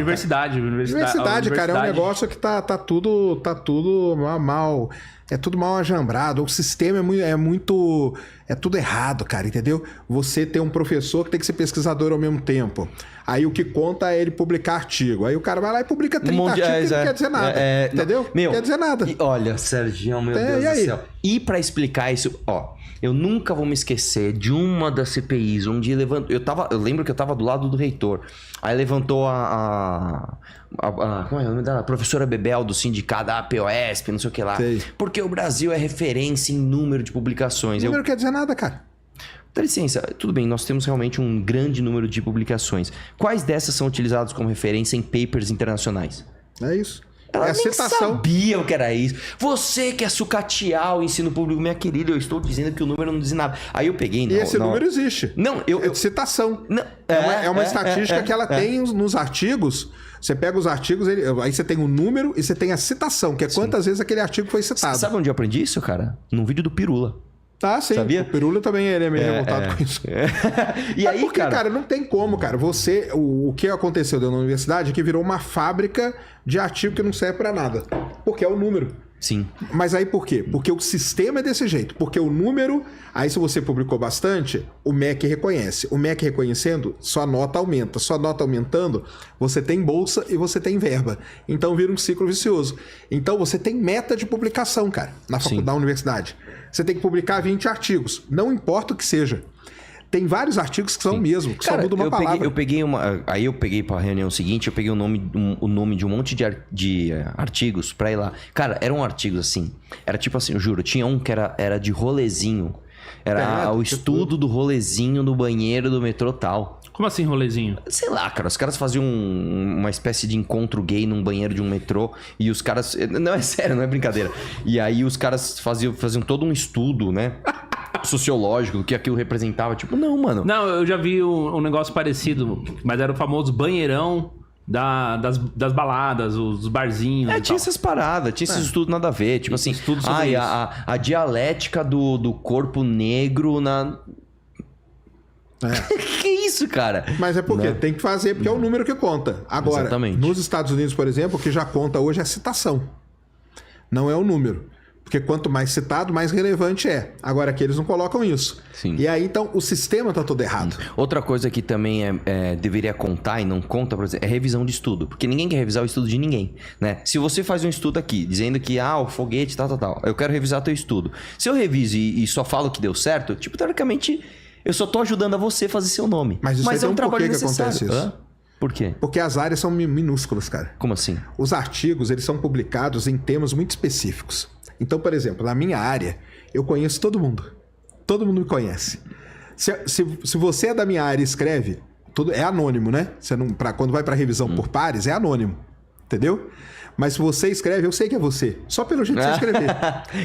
Universidade, cara, é um negócio que tá tudo mal. É tudo mal ajambrado. O sistema é tudo errado, cara, entendeu? Você tem um professor que tem que ser pesquisador ao mesmo tempo. Aí o que conta é ele publicar artigo. Aí o cara vai lá e publica 30 artigos que não quer dizer nada. Entendeu? Não quer dizer nada. E olha, Sergião, meu Deus do céu. E pra explicar isso, eu nunca vou me esquecer de uma das CPIs, onde eu lembro que eu tava do lado do reitor. Aí levantou como é o nome dela? A professora Bebel do sindicato, a POSP, não sei o que lá. Sei. Porque o Brasil é referência em número de publicações. Número quer dizer nada, cara. Dá licença, tudo bem, nós temos realmente um grande número de publicações. Quais dessas são utilizadas como referência em papers internacionais? É isso. Ela nem citação. Sabia o que era isso. Você quer sucatear o ensino público, minha querida, eu estou dizendo que o número não diz nada. Aí eu peguei... E esse número existe. Não, é de citação. Não, é uma estatística que ela tem nos artigos. Você pega os artigos, aí você tem o número e você tem a citação, que é quantas vezes aquele artigo foi citado. Sabe onde eu aprendi isso, cara? Num vídeo do Pirula. Tá, sim. Sabia? O Pirula também ele é meio revoltado com isso. E aí, porque, cara, não tem como, cara. O que aconteceu dentro da universidade é que virou uma fábrica de artigo que não serve pra nada. Porque é o número. Sim. Mas aí por quê? Porque o sistema é desse jeito. Porque o número... Aí se você publicou bastante, o MEC reconhece. O MEC reconhecendo, sua nota aumenta. Sua nota aumentando, você tem bolsa e você tem verba. Então vira um ciclo vicioso. Então você tem meta de publicação, cara, na universidade. Você tem que publicar 20 artigos. Não importa o que seja. Tem vários artigos que são o mesmo, que só muda uma palavra. Aí eu peguei pra reunião seguinte, eu peguei o nome de um monte de artigos pra ir lá. Cara, eram artigos assim. Era tipo assim, eu juro, tinha um que era de rolezinho. Era o estudo do rolezinho no banheiro do metrô tal. Como assim rolezinho? Sei lá, cara. Os caras faziam uma espécie de encontro gay num banheiro de um metrô. E os caras... Não, é sério, não é brincadeira. E aí os caras faziam todo um estudo, né? Sociológico, do que aquilo representava. Tipo, não, mano. Não, eu já vi um negócio parecido. Mas era o famoso banheirão das baladas, os barzinhos. Tinha essas paradas, tinha esses estudos nada a ver. Tipo assim, a dialética do corpo negro na... Que isso, cara? Mas é porque tem que fazer, porque é o número que conta. Agora, exatamente. Nos Estados Unidos, por exemplo, o que já conta hoje é a citação. Não é o número. Porque quanto mais citado, mais relevante é. Agora aqui eles não colocam isso. Sim. E aí, então, o sistema tá todo errado. Outra coisa que também deveria contar e não conta, por exemplo, é revisão de estudo. Porque ninguém quer revisar o estudo de ninguém, né? Se você faz um estudo aqui, dizendo que, o foguete, tal, eu quero revisar teu estudo. Se eu reviso e só falo que deu certo, tipo, teoricamente, eu só tô ajudando a você a fazer seu nome. Mas isso é um trabalho necessário. Que acontece isso? Por quê? Porque as áreas são minúsculas, cara. Como assim? Os artigos, eles são publicados em temas muito específicos. Então, por exemplo, na minha área, eu conheço todo mundo. Todo mundo me conhece. Se você é da minha área e escreve, é anônimo, né? Quando vai para revisão por pares, é anônimo. Entendeu? Mas se você escreve, eu sei que é você. Só pelo jeito de você escrever.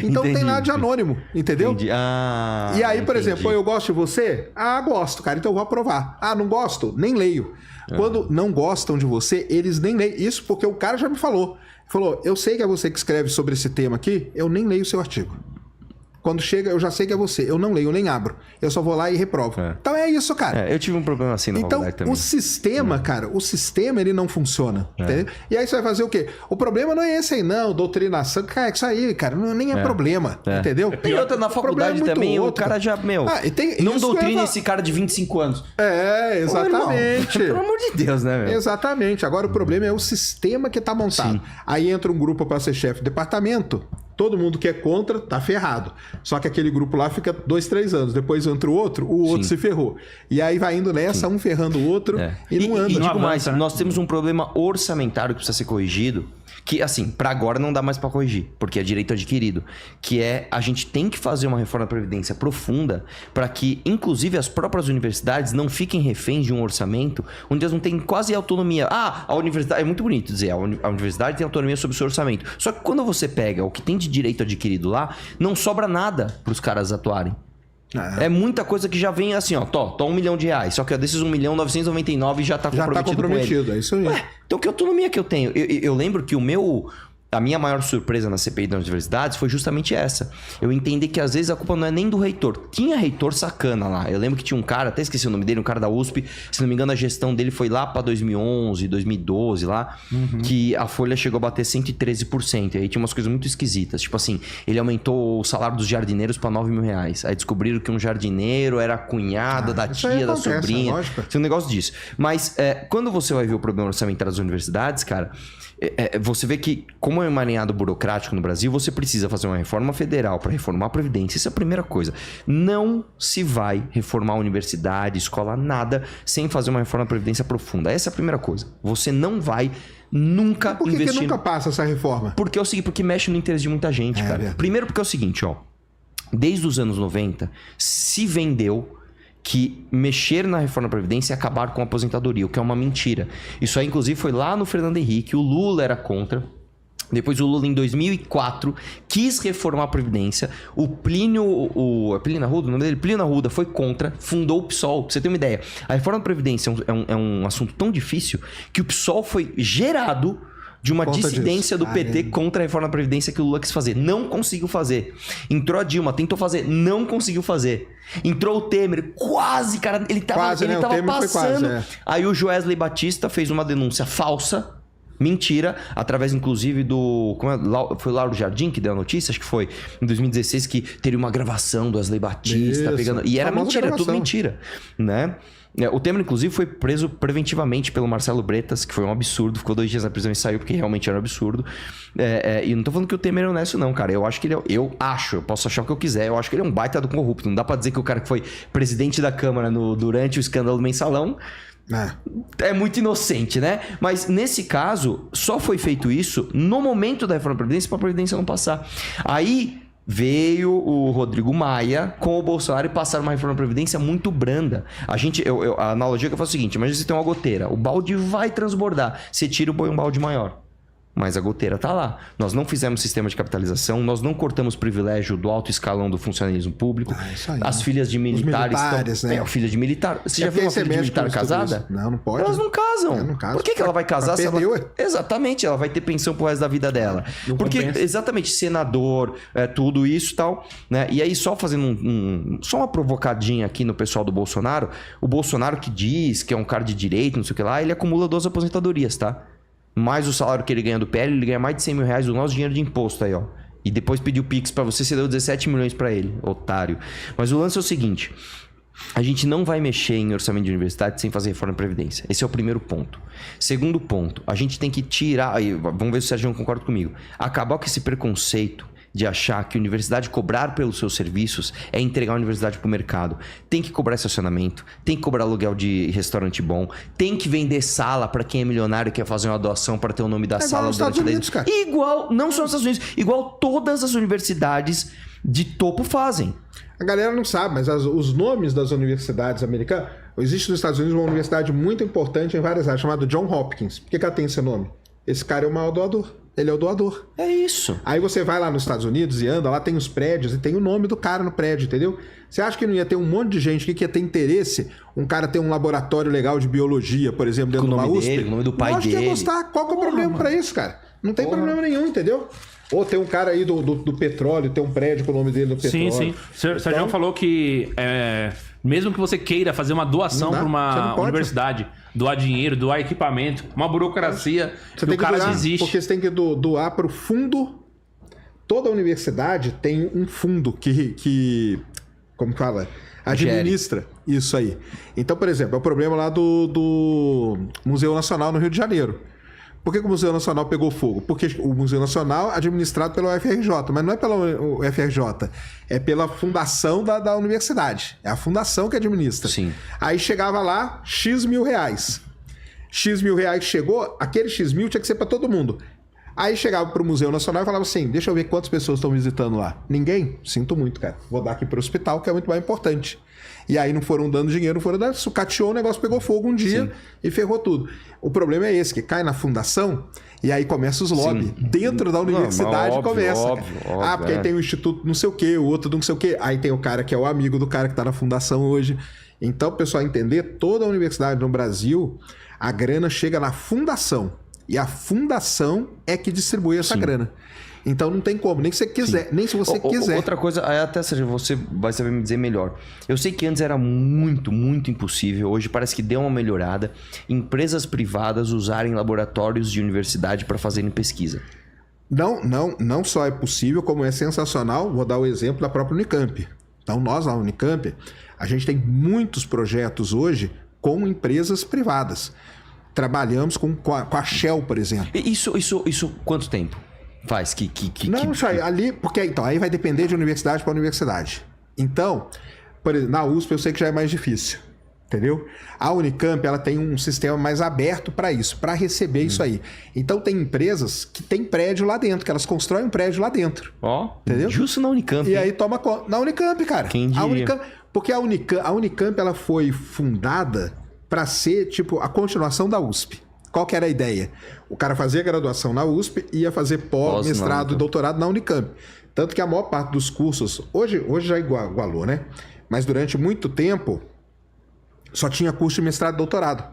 Então não tem nada de anônimo, entendeu? Entendi. E aí, por exemplo, eu gosto de você? Gosto, cara, então eu vou aprovar. Não gosto? Nem leio. Quando não gostam de você, eles nem leem. Isso porque o cara já me falou. Falou, eu sei que é você que escreve sobre esse tema aqui, eu nem leio o seu artigo. Quando chega, eu já sei que é você. Eu não leio, eu nem abro. Eu só vou lá e reprovo. Então é isso, cara. Eu tive um problema assim na faculdade também. Então, o sistema, cara, ele não funciona. Entendeu? E aí você vai fazer o quê? O problema não é esse aí, não, doutrinação. Cara, isso aí, cara, nem é problema. Entendeu? E outra, na faculdade também, o cara já, não doutrina esse cara de 25 anos. Exatamente. Pelo amor de Deus, né, meu? Exatamente. Agora o problema é o sistema que tá montado. Sim. Aí entra um grupo para ser chefe de departamento. Todo mundo que é contra tá ferrado. Só que aquele grupo lá fica 2, 3 anos. Depois entra o outro se ferrou. E aí vai indo nessa, um ferrando o outro e não anda. E digo mais, nós temos um problema orçamentário que precisa ser corrigido. Que, assim, pra agora não dá mais pra corrigir, porque é direito adquirido. Que a gente tem que fazer uma reforma da Previdência profunda para que, inclusive, as próprias universidades não fiquem reféns de um orçamento onde elas não têm quase autonomia. A universidade, é muito bonito dizer, a universidade tem autonomia sobre o seu orçamento. Só que quando você pega o que tem de direito adquirido lá, não sobra nada pros caras atuarem. É muita coisa que já vem assim, tô R$1 milhão. Só que desses 1.999.000 já tá comprometido com ele. É isso aí. Então que autonomia que eu tenho? Eu lembro que o meu a minha maior surpresa na CPI das universidades foi justamente essa. Eu entendi que às vezes a culpa não é nem do reitor. Tinha reitor sacana lá. Eu lembro que tinha um cara, até esqueci o nome dele, um cara da USP, se não me engano a gestão dele foi lá pra 2011, 2012 lá, que a folha chegou a bater 113%. E aí tinha umas coisas muito esquisitas. Tipo assim, ele aumentou o salário dos jardineiros pra R$9.000. Aí descobriram que um jardineiro era a cunhada da tia, da sobrinha. Tinha um negócio disso. Mas quando você vai ver o problema orçamentário das universidades, cara... você vê que, como é um emaranhado burocrático no Brasil, você precisa fazer uma reforma federal para reformar a Previdência. Isso é a primeira coisa. Não se vai reformar a universidade, escola, nada, sem fazer uma reforma da Previdência profunda. Essa é a primeira coisa. Você não vai nunca Por que investir... que nunca passa essa reforma? Porque é o seguinte, porque mexe no interesse de muita gente, cara. Verdade. Primeiro porque é o seguinte, ó. Desde os anos 90, se vendeu que mexer na reforma da Previdência é acabar com a aposentadoria, o que é uma mentira. Isso aí, inclusive, foi lá no Fernando Henrique, o Lula era contra. Depois o Lula, em 2004, quis reformar a Previdência. O Plínio... É Plínio Arruda? O nome dele? Plínio Arruda foi contra, fundou o PSOL. Pra você ter uma ideia, a reforma da Previdência é um assunto tão difícil que o PSOL foi gerado de uma dissidência do PT contra a reforma da Previdência que o Lula quis fazer. Não conseguiu fazer. Entrou a Dilma, tentou fazer, não conseguiu fazer. Entrou o Temer, quase, cara, ele tava passando. Quase, Aí o Joesley Batista fez uma denúncia falsa, mentira, através inclusive do... Foi o Lauro Jardim que deu a notícia, acho que foi em 2016, que teria uma gravação do Wesley Batista pegando... E era mentira, tudo mentira, né? O Temer, inclusive, foi preso preventivamente pelo Marcelo Bretas, que foi um absurdo. Ficou 2 dias na prisão e saiu porque realmente era um absurdo. E não tô falando que o Temer é honesto, não, cara. Eu acho que ele é... Eu posso achar o que eu quiser. Eu acho que ele é um baita do corrupto. Não dá pra dizer que o cara que foi presidente da Câmara durante o escândalo do Mensalão é muito inocente, né? Mas nesse caso, só foi feito isso no momento da reforma da Previdência pra Previdência não passar. Aí... veio o Rodrigo Maia com o Bolsonaro e passaram uma reforma da Previdência muito branda. A analogia que eu faço é o seguinte: imagina você tem uma goteira, o balde vai transbordar, você tira e põe um balde maior. Mas a goteira tá lá. Nós não fizemos sistema de capitalização, nós não cortamos privilégio do alto escalão do funcionalismo público. Isso aí, as filhas de militares estão... né? Filha de militar. Você já viu uma filha de militar casada? Não pode. Elas não casam. Não casam. Por que ela vai casar se ela... Exatamente, ela vai ter pensão pro resto da vida dela. Porque, exatamente, senador, tudo isso e tal, né? E aí, só fazendo só uma provocadinha aqui no pessoal do Bolsonaro, o Bolsonaro que diz que é um cara de direito, não sei o que lá, ele acumula 2 aposentadorias, tá? Mais o salário que ele ganha do PL, ele ganha mais de 100 mil reais do nosso dinheiro de imposto aí, ó. E depois pediu Pix pra você deu 17 milhões pra ele, otário. Mas o lance é o seguinte: a gente não vai mexer em orçamento de universidade sem fazer reforma da Previdência. Esse é o primeiro ponto. Segundo ponto, a gente tem que tirar... Aí, vamos ver se o Sérgio concorda comigo. Acabar com esse preconceito de achar que a universidade cobrar pelos seus serviços é entregar a universidade pro mercado. Tem que cobrar estacionamento, tem que cobrar aluguel de restaurante bom, tem que vender sala para quem é milionário e quer fazer uma doação para ter o nome da sala durante 10 anos. Igual, não só nos Estados Unidos, igual todas as universidades de topo fazem. A galera não sabe, mas os nomes das universidades americanas... Existe nos Estados Unidos uma universidade muito importante em várias áreas, chamada John Hopkins. Por que ela tem esse nome? Esse cara é o maior doador. Ele é o doador. É isso. Aí você vai lá nos Estados Unidos e anda, lá tem os prédios e tem o nome do cara no prédio, entendeu? Você acha que não ia ter um monte de gente que ia ter interesse? Um cara ter um laboratório legal de biologia, por exemplo, dentro de uma USP? Dele, o nome do pai dele. Lógico que ia gostar. Qual que é o problema pra isso, cara? Não tem problema nenhum, entendeu? Ou tem um cara aí do petróleo, tem um prédio com o nome dele no petróleo. Sim. O Sérgio falou que mesmo que você queira fazer uma doação para uma universidade, doar dinheiro, doar equipamento, uma burocracia, você tem que cara doar, desiste. Porque você tem que doar para o fundo. Toda universidade tem um fundo que como fala? Administra isso aí. Então, por exemplo, é o problema lá do Museu Nacional no Rio de Janeiro. Por que o Museu Nacional pegou fogo? Porque o Museu Nacional é administrado pela UFRJ, mas não é pela UFRJ, é pela fundação da universidade. É a fundação que administra. Sim. Aí chegava lá, X mil reais. X mil reais chegou, aquele X mil tinha que ser para todo mundo. Aí chegava pro Museu Nacional e falava assim, deixa eu ver quantas pessoas estão visitando lá. Ninguém? Sinto muito, cara. Vou dar aqui pro hospital, que é muito mais importante. E aí não foram dando dinheiro, não foram dando... Sucateou, o negócio pegou fogo um dia e ferrou tudo. O problema é esse, que cai na fundação e aí começa os lobbies. Dentro da universidade começa. Óbvio, porque aí tem o instituto não sei o quê, o outro não sei o quê. Aí tem o cara que é o amigo do cara que tá na fundação hoje. Então, o pessoal entender, toda a universidade no Brasil, a grana chega na fundação. E a fundação é que distribui essa grana. Então não tem como, nem se você quiser, nem se você quiser. Outra coisa, até seja, você vai saber me dizer melhor. Eu sei que antes era muito, muito impossível. Hoje parece que deu uma melhorada. Empresas privadas usarem laboratórios de universidade para fazerem pesquisa. Não só é possível, como é sensacional. Vou dar o exemplo da própria Unicamp. Então nós, na Unicamp, a gente tem muitos projetos hoje com empresas privadas. Trabalhamos com a Shell, por exemplo. Isso quanto tempo faz? Isso aí, ali, porque então, aí vai depender de universidade para universidade. Então, por exemplo, na USP eu sei que já é mais difícil, entendeu? A Unicamp, ela tem um sistema mais aberto para isso, para receber isso aí. Então tem empresas que tem prédio lá dentro, que elas constroem um prédio lá dentro. Entendeu? Justo na Unicamp. E aí toma conta. Na Unicamp, cara. Quem diria? Porque a Unicamp ela foi fundada para ser tipo a continuação da USP. Qual que era a ideia? O cara fazia graduação na USP e ia fazer mestrado e doutorado na Unicamp. Tanto que a maior parte dos cursos, hoje já igualou, né? Mas durante muito tempo, só tinha curso de mestrado e doutorado.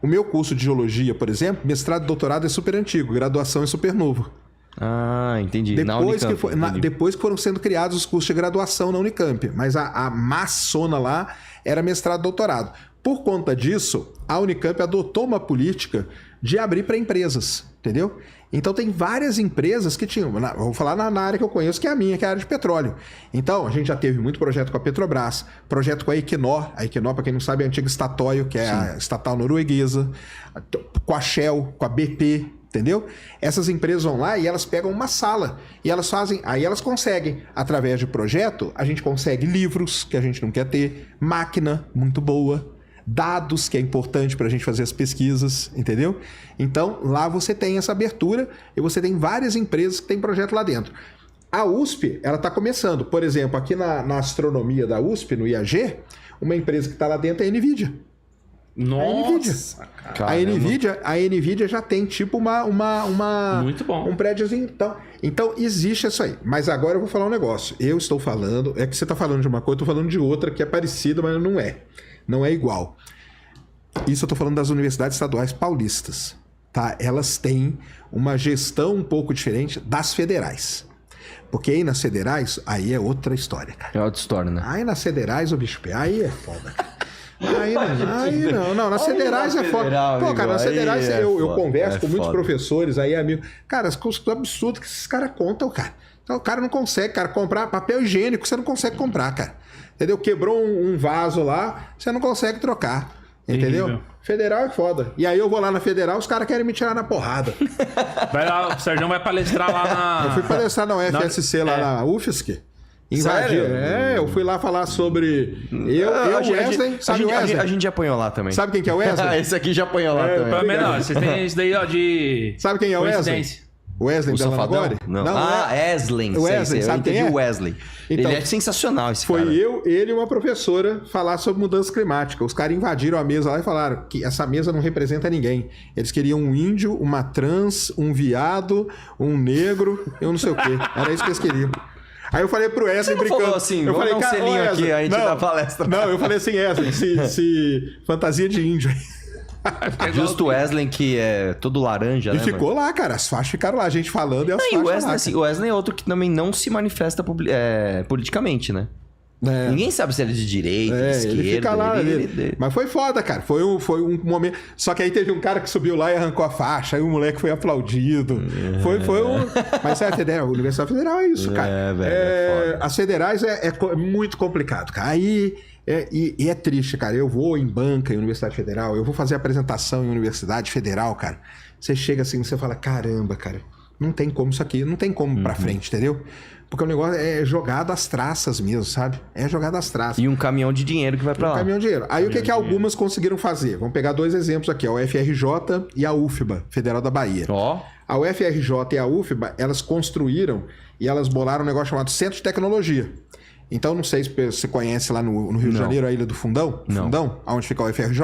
O meu curso de geologia, por exemplo, mestrado e doutorado é super antigo, graduação é super novo. Ah, entendi. Depois que foram sendo criados os cursos de graduação na Unicamp. Mas a maçona lá era mestrado e doutorado. Por conta disso, a Unicamp adotou uma política de abrir para empresas, entendeu? Então tem várias empresas que tinham, vou falar na área que eu conheço, que é a minha, que é a área de petróleo. Então, a gente já teve muito projeto com a Petrobras, projeto com a Equinor, para quem não sabe, é a antiga Statoil, que é a estatal norueguesa, com a Shell, com a BP, entendeu? Essas empresas vão lá e elas pegam uma sala e elas fazem, aí elas conseguem, através de projeto, a gente consegue livros que a gente não quer ter, máquina muito boa, dados, que é importante para a gente fazer as pesquisas, entendeu? Então, lá você tem essa abertura e você tem várias empresas que têm projeto lá dentro. A USP, ela está começando. Por exemplo, aqui na astronomia da USP, no IAG, uma empresa que está lá dentro é a NVIDIA. Nossa, a NVIDIA já tem tipo muito bom. Um prédiozinho. Então existe isso aí. Mas agora eu vou falar um negócio. Eu estou falando, é que você está falando de uma coisa, eu estou falando de outra que é parecida, mas não é. Não é igual. Isso eu estou falando das universidades estaduais paulistas. Tá? Elas têm uma gestão um pouco diferente das federais. Porque aí nas federais, aí é outra história, cara. É outra história, né? Aí nas federais, o bicho, aí é foda, cara. Aí não, nas federais é foda. Pô, cara, nas federais eu converso com muitos professores aí, amigo. Cara, as coisas absurdas que esses caras contam, cara. Então o cara não consegue, cara, comprar papel higiênico, você não consegue comprar, cara. Entendeu? Quebrou um vaso lá, você não consegue trocar. Entendeu? Federal é foda. E aí eu vou lá na federal, os caras querem me tirar na porrada. Vai lá, o Sérgio vai palestrar lá na... Eu fui palestrar na UFSC, lá na UFSC. Invadiu. Eu fui lá falar sobre... Wesley, sabe o Wesley? A gente já apanhou lá também. Sabe quem que é o Wesley? Esse aqui já apanhou lá também. Pra mim não, você tem isso daí, ó, de... Sabe quem é o Wesley? Wesley o Safadão? Não. Wesley. Wesley, sabe quem é? O Wesley. Então, ele é sensacional, esse cara. Foi ele e uma professora falar sobre mudança climática. Os caras invadiram a mesa lá e falaram que essa mesa não representa ninguém. Eles queriam um índio, uma trans, um viado, um negro, eu não sei o quê. Era isso que eles queriam. Aí eu falei pro Wesley brincando. Falou assim, eu falei, dar um selinho Wesley, aqui, a gente dá palestra. Não, eu falei assim, Wesley, se fantasia de índio aí. Justo o Wesley, que é todo laranja, né? E ficou lá, cara. As faixas ficaram lá, a gente falando e as faixas o Wesley, lá. assim, o Wesley é outro que também não se manifesta politicamente, né? Ninguém sabe se ele é de direita, de esquerda. Ele fica lá. Mas foi foda, cara. Foi um momento... Só que aí teve um cara que subiu lá e arrancou a faixa. Aí o moleque foi aplaudido. Foi um... Mas sabe, a Universidade Federal é isso, cara. Velho, as federais é muito complicado, cara. Aí... E é triste, cara. Eu vou em banca em Universidade Federal, eu vou fazer apresentação em Universidade Federal, cara. Você chega assim, você fala, caramba, cara, não tem como isso aqui, não tem como pra frente, entendeu? Porque o negócio é jogado às traças mesmo, sabe? É jogado às traças. E um caminhão de dinheiro que vai pra lá. Caminhão de dinheiro. Aí o que algumas conseguiram fazer? Vamos pegar dois exemplos aqui, a UFRJ e a UFBA, Federal da Bahia. A UFRJ e a UFBA, elas construíram e elas bolaram um negócio chamado Centro de Tecnologia. Então, não sei se você conhece lá no Rio de Janeiro, a Ilha do Fundão, onde fica a UFRJ.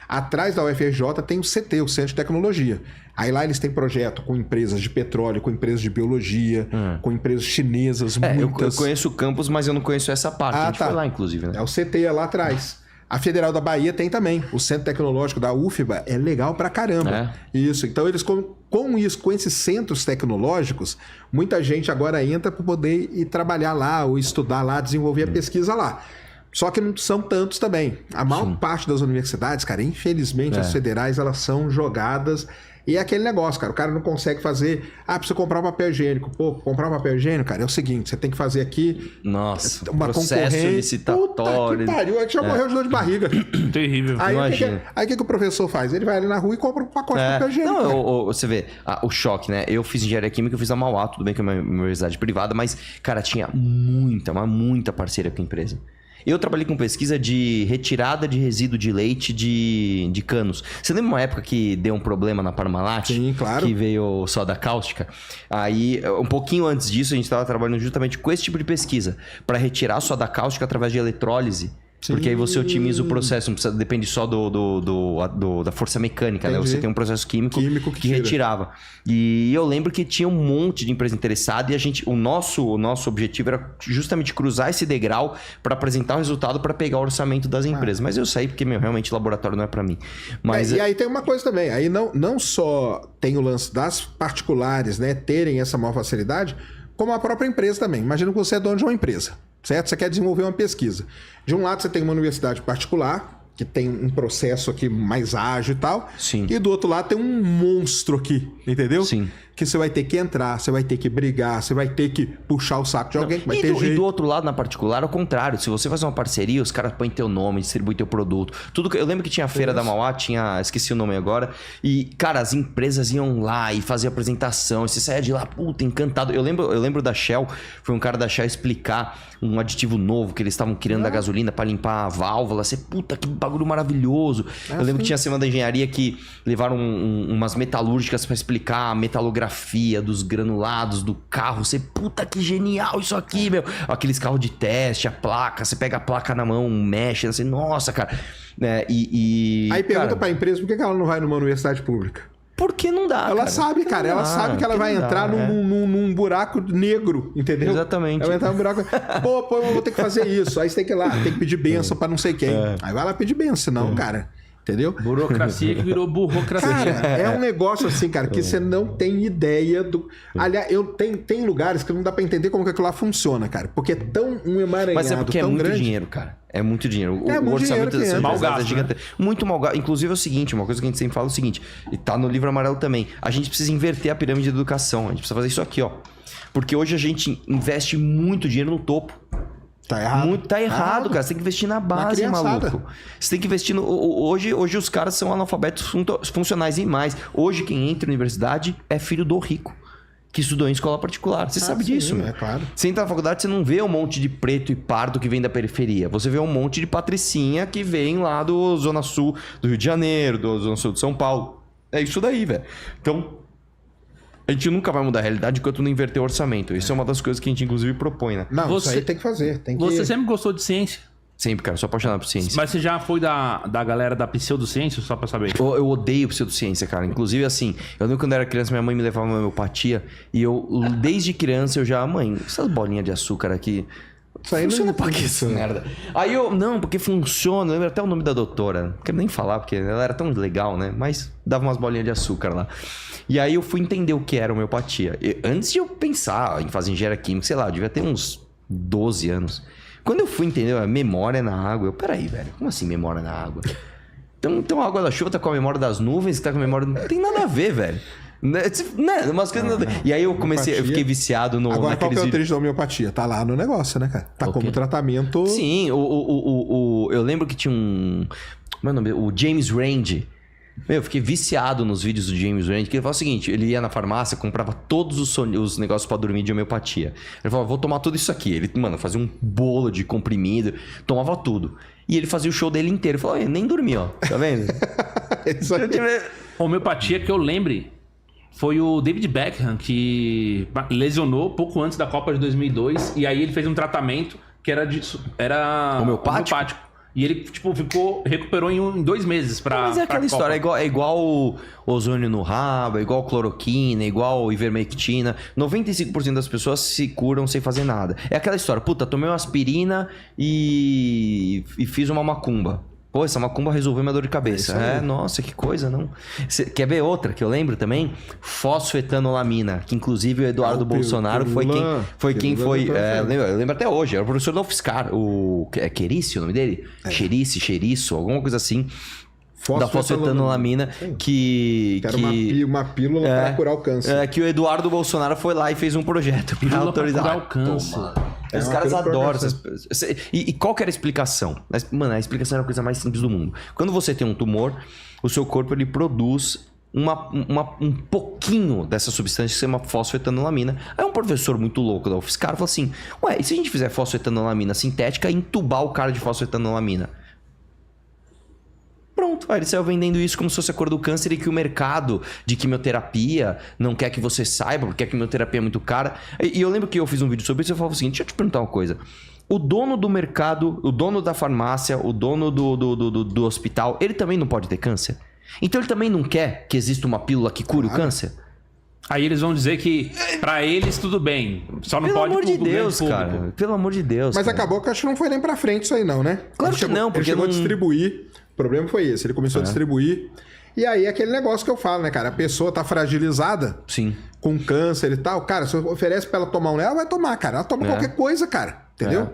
Atrás da UFRJ tem o CT, o Centro de Tecnologia. Aí lá eles têm projeto com empresas de petróleo, com empresas de biologia, com empresas chinesas, muitas. Eu conheço o campus, mas eu não conheço essa parte. A gente foi lá, inclusive, né? É o CT lá atrás. A Federal da Bahia tem também. O Centro Tecnológico da UFBA é legal pra caramba. Isso. Então, eles com esses centros tecnológicos, muita gente agora entra para poder ir trabalhar lá, ou estudar lá, desenvolver a pesquisa lá. Só que não são tantos também. A maior parte das universidades, cara, infelizmente, as federais, elas são jogadas... E é aquele negócio, cara, o cara não consegue fazer... precisa comprar um papel higiênico. Pô, comprar um papel higiênico, cara, é o seguinte, você tem que fazer aqui... Nossa, uma processo licitatório. Puta que pariu, a gente já morreu de dor de barriga. Terrível. Aí o que o professor faz? Ele vai ali na rua e compra um pacote de papel higiênico. Não, você vê, o choque, né? Eu fiz engenharia química, eu fiz a Mauá, tudo bem que é uma universidade privada, mas, cara, tinha muita parceria com a empresa. Eu trabalhei com pesquisa de retirada de resíduo de leite de canos. Você lembra uma época que deu um problema na Parmalat? Sim, claro. Que veio soda cáustica? Aí, um pouquinho antes disso, a gente estava trabalhando justamente com esse tipo de pesquisa. Para retirar a soda cáustica através de eletrólise. Sim. Porque aí você otimiza o processo, não precisa, depende só da força mecânica, né? Você tem um processo químico que retirava. E eu lembro que tinha um monte de empresa interessada e o nosso objetivo era justamente cruzar esse degrau para apresentar o resultado para pegar o orçamento das empresas. Mas eu saí porque, realmente laboratório não é para mim. Mas, e aí tem uma coisa também, aí não só tem o lance das particulares, né, terem essa maior facilidade, como a própria empresa também. Imagina que você é dono de uma empresa. Certo? Você quer desenvolver uma pesquisa. De um lado, você tem uma universidade particular, que tem um processo aqui mais ágil e tal. Sim. E do outro lado tem um monstro aqui, entendeu? Sim. Que você vai ter que entrar, você vai ter que brigar, você vai ter que puxar o saco de alguém. E do outro lado, na particular, ao contrário. Se você faz uma parceria, os caras põem teu nome, distribuem teu produto. Eu lembro que tinha a feira da Mauá, esqueci o nome agora. E, cara, as empresas iam lá e faziam apresentação. E você saia de lá, puta, encantado. Eu lembro da Shell, foi um cara da Shell explicar um aditivo novo que eles estavam criando da gasolina para limpar a válvula. Você, puta, que bagulho maravilhoso. Eu lembro que tinha a semana da engenharia que levaram umas metalúrgicas para explicar a metalografia dos granulados do carro. Você, puta, que genial isso aqui, meu. Aqueles carros de teste, a placa, você pega a placa na mão, mexe, assim, nossa, cara. Aí pergunta pra empresa por que ela não vai numa universidade pública. Porque não dá, ela sabe, cara. Ela sabe que ela vai entrar num buraco negro, entendeu? Exatamente. Ela vai entrar num buraco... Pô, eu vou ter que fazer isso. Aí você tem que ir lá, tem que pedir bênção pra não sei quem. Aí vai lá pedir bênção, senão, cara... Entendeu? Burocracia que virou burocracia. Cara, é um negócio assim, cara, que você não tem ideia do... Aliás, tem lugares que não dá pra entender como que aquilo lá funciona, cara. Porque é tão um emaranhado, mas é porque tão é muito grande. dinheiro, cara. É muito dinheiro. O dinheiro orçamento dessas mal empresas gasto, é gigante. Muito mal gasto. Inclusive é o seguinte, uma coisa que a gente sempre fala é o seguinte, e tá no livro amarelo também, a gente precisa inverter a pirâmide de educação. A gente precisa fazer isso aqui, ó. Porque hoje a gente investe muito dinheiro no topo. Tá errado. Tá errado, cara. Você tem que investir na base, maluco. Você tem que investir no... Hoje os caras são analfabetos funcionais e mais. Hoje quem entra na universidade é filho do rico, que estudou em escola particular. Você sabe disso, meu. É claro. Você entra na faculdade, você não vê um monte de preto e pardo que vem da periferia. Você vê um monte de patricinha que vem lá do Zona Sul do Rio de Janeiro, do Zona Sul de São Paulo. É isso daí, velho. Então... a gente nunca vai mudar a realidade enquanto não inverter o orçamento. Isso é uma das coisas que a gente, inclusive, propõe, né? Não, isso aí tem que fazer. Você sempre gostou de ciência? Sempre, cara. Eu sou apaixonado por ciência. Mas você já foi da galera da pseudociência, só pra saber? Eu odeio pseudociência, cara. Inclusive, assim, eu lembro quando eu era criança, minha mãe me levava uma homeopatia. E eu, desde criança, eu já... Mãe, essas bolinhas de açúcar aqui... Isso aí funciona não pra que essa merda? Aí eu... Não, porque funciona. Eu lembro até o nome da doutora. Não quero nem falar, porque ela era tão legal, né? Mas dava umas bolinhas de açúcar lá. E aí eu fui entender o que era homeopatia. Antes de eu pensar em fazer engenharia química, sei lá, eu devia ter uns 12 anos. Quando eu fui entender a memória na água, peraí, velho, como assim memória na água? Então a água da chuva tá com a memória das nuvens, tá com a memória... Não tem nada a ver, velho. Né? Umas coisas nada a ver. E aí eu comecei, eu fiquei viciado no... Agora, qual que é o trecho da homeopatia? Tá lá no negócio, né, cara? Tá como tratamento... Sim, eu lembro que tinha um... Como é o nome? O James Randi. Eu fiquei viciado nos vídeos do James Randi, que ele falava o seguinte, ele ia na farmácia, comprava todos os negócios pra dormir de homeopatia. Ele falava, vou tomar tudo isso aqui. Ele, fazia um bolo de comprimido, tomava tudo. E ele fazia o show dele inteiro. Ele falou, nem dormi, ó. Tá vendo? Isso aí. Homeopatia que eu lembre foi o David Beckham, que lesionou pouco antes da Copa de 2002. E aí ele fez um tratamento que era homeopático. E ele, recuperou em 2 meses pra... Mas é aquela história, é igual ozônio no rabo, é igual cloroquina, é igual ivermectina. 95% das pessoas se curam sem fazer nada. É aquela história, puta, tomei uma aspirina e fiz uma macumba. Pô, essa macumba resolveu minha dor de cabeça. Nossa, que coisa, não. Quer ver outra que eu lembro também? Fosfetanolamina, que inclusive o Eduardo Bolsonaro foi quem foi. Eu lembro até hoje, era o professor da UFSCar, é Querice o nome dele? Xeriço, alguma coisa assim. Da fosfetanolamina, que era uma pílula para curar o câncer. Que o Eduardo Bolsonaro foi lá e fez um projeto para autorizar. Curar o câncer. Os caras adoram. E qual que era a explicação? Mano, a explicação era a coisa mais simples do mundo. Quando você tem um tumor, o seu corpo ele produz um pouquinho dessa substância que se chama fosfetanolamina. Aí um professor muito louco da UFSCar falou assim: ué, e se a gente fizer fosfetanolamina sintética e entubar o cara de fosfetanolamina? Pronto, aí ele saiu vendendo isso como se fosse a cor do câncer e que o mercado de quimioterapia não quer que você saiba, porque a quimioterapia é muito cara. E eu lembro que eu fiz um vídeo sobre isso e eu falava o seguinte: deixa eu te perguntar uma coisa. O dono do mercado, o dono da farmácia, o dono do hospital, ele também não pode ter câncer? Então ele também não quer que exista uma pílula que cure o câncer? Aí eles vão dizer que pra eles tudo bem, só não pode pro grande público. Cara, pelo amor de Deus. Mas cara. acabou que acho que não foi nem pra frente isso aí não, né? Claro que não, porque ele chegou a distribuir. O problema foi esse, ele começou a distribuir. E aí aquele negócio que eu falo, né, cara? A pessoa tá fragilizada. Sim. Com câncer e tal. Cara, se oferece pra ela tomar ela vai tomar, cara. Ela toma qualquer coisa, cara. Entendeu?